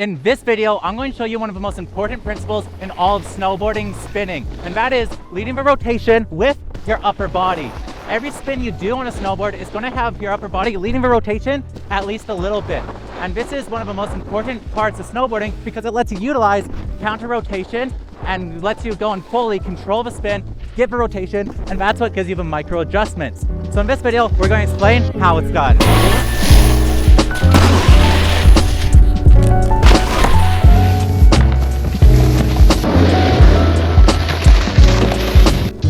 In this video, I'm going to show you one of the most important principles in all of snowboarding spinning, and that is leading the rotation with your upper body. Every spin you do on a snowboard is going to have your upper body leading the rotation at least a little bit. And this is one of the most important parts of snowboarding because it lets you utilize counter rotation and lets you go and fully control the spin, get the rotation, and that's what gives you the micro adjustments. So in this video, we're going to explain how it's done.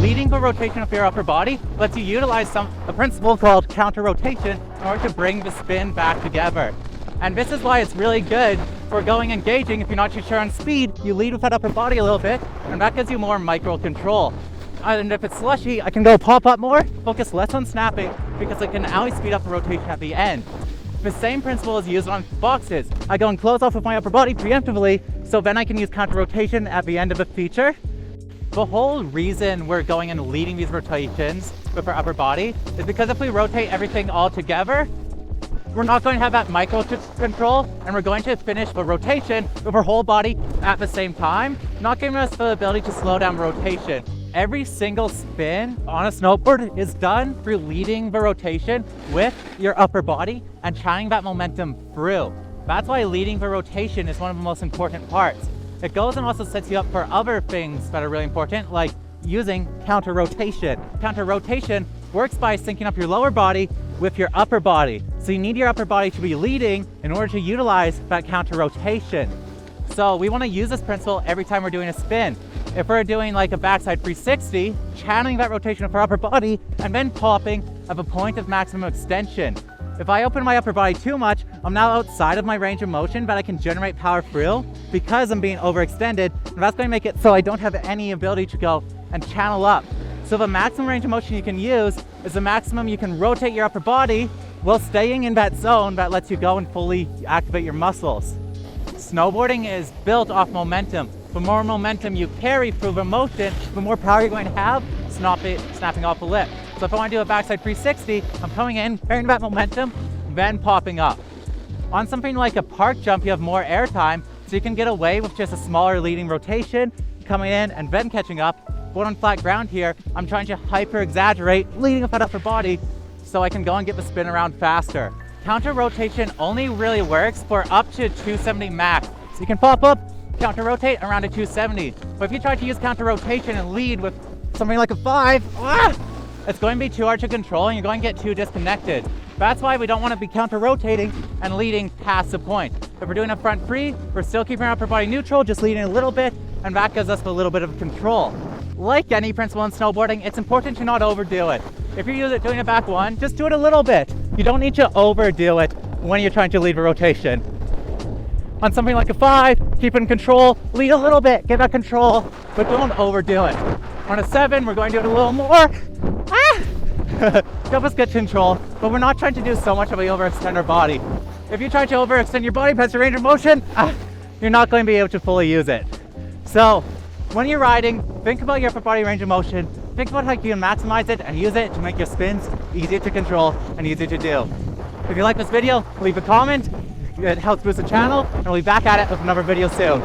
Leading the rotation of your upper body lets you utilize a principle called counter rotation in order to bring the spin back together. And this is why it's really good for going and gauging. If you're not too sure on speed, you lead with that upper body a little bit, and that gives you more micro control. And if it's slushy, I can go pop up more, focus less on snapping, because I can always speed up the rotation at the end. The same principle is used on boxes. I go and close off with my upper body preemptively, so then I can use counter rotation at the end of a feature. The whole reason we're going and leading these rotations with our upper body is because if we rotate everything all together, we're not going to have that micro control, and we're going to finish the rotation with our whole body at the same time, not giving us the ability to slow down rotation. Every single spin on a snowboard is done through leading the rotation with your upper body and channeling that momentum through. That's why leading the rotation is one of the most important parts. It goes and also sets you up for other things that are really important, like using counter rotation. Counter rotation works by syncing up your lower body with your upper body. So you need your upper body to be leading in order to utilize that counter rotation. So we want to use this principle every time we're doing a spin. If we're doing like a backside 360, channeling that rotation of our upper body and then popping at the point of maximum extension. If I open my upper body too much, I'm now outside of my range of motion, but I can generate power through because I'm being overextended, and that's going to make it so I don't have any ability to go and channel up. So the maximum range of motion you can use is the maximum you can rotate your upper body while staying in that zone that lets you go and fully activate your muscles. Snowboarding is built off momentum. The more momentum you carry through the motion, the more power you're going to have snapping off the lip. So if I want to do a backside 360, I'm coming in, carrying that momentum, then popping up. On something like a park jump, you have more air time, so you can get away with just a smaller leading rotation, coming in and then catching up. But on flat ground here, I'm trying to hyper-exaggerate, leading with that upper body, so I can go and get the spin around faster. Counter rotation only really works for up to 270 max. So you can pop up, counter rotate around a 270. But if you try to use counter rotation and lead with something like a 5, it's going to be too hard to control and you're going to get too disconnected. That's why we don't want to be counter rotating and leading past the point. If we're doing a front free, we're still keeping our upper body neutral, just leading a little bit, and that gives us a little bit of control. Like any principle in snowboarding, it's important to not overdo it. If you're doing a back one, just do it a little bit. You don't need to overdo it when you're trying to lead a rotation. On something like a 5, keep in control, lead a little bit, get that control, but don't overdo it. On a 7, we're going to do it a little more. Help us get control, but we're not trying to do so much that we overextend our body. If you try to overextend your body past your range of motion, you're not going to be able to fully use it. So when you're riding, think about your upper body range of motion, think about how you can maximize it and use it to make your spins easier to control and easier to do. If you like this video, leave a comment. It helps boost the channel, and we'll be back at it with another video soon.